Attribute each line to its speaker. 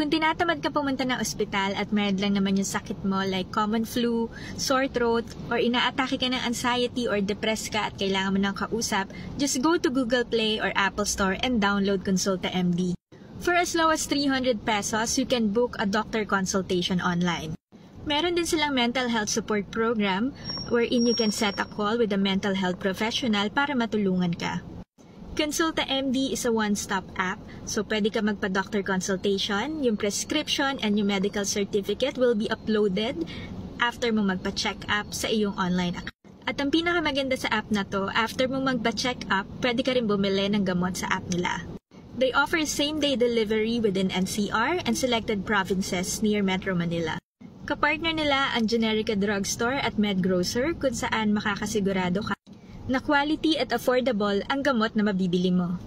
Speaker 1: Kung tinatamad ka pumunta ng ospital at mayroon lang naman yung sakit mo like common flu, sore throat, or inaatake ka ng anxiety or depressed ka at kailangan mo ng kausap, just go to Google Play or Apple Store and download Consulta MD. For as low as 300 pesos, you can book a doctor consultation online. Meron din silang mental health support program wherein you can set a call with a mental health professional para matulungan ka. Consulta MD is a one-stop app, so pwede ka magpa-doctor consultation, yung prescription and yung medical certificate will be uploaded after mo magpa-check up sa iyong online account. At ang pinakamaganda sa app na to, after mo magpa-check up, pwede ka rin bumili ng gamot sa app nila. They offer same-day delivery within NCR and selected provinces near Metro Manila. Kapartner nila ang Generica Drugstore at MedGrocer kung saan makakasigurado ka na quality at affordable ang gamot na mabibili mo.